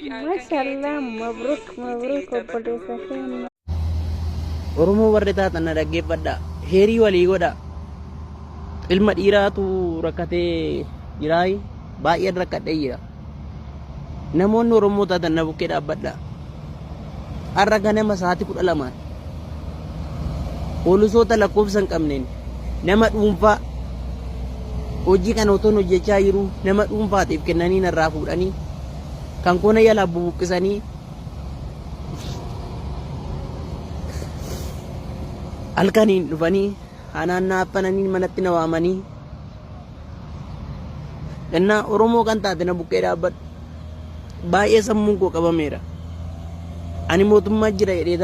Masyaallah, mabruk obboleessa keenya. Oromoo warri taatan na dhaggeeffadha. Heerii walii godha. Ilma dhiiraatu rakkatee jiraayi baay'een rakkadhee jira. Namoonni Oromoo taatan na bukkee dhaabbadha. Har'a ganama sa'aatii 12 poolisoota lakkoofsa hin qabneen nama dhuunfaa hojii kana otoon hojjechaa jiru nama dhuunfaatiif kennanii narraa fuudhanii kan koona yaalaa bubuqqisanii halkaniin dhufanii anaan naaffananii manatti na waamanii innaa Oromoo kan taate na bukkee dhaabbadhu. Baay'ee sammuun koo qabameera. Ani mootummaa jira jedhee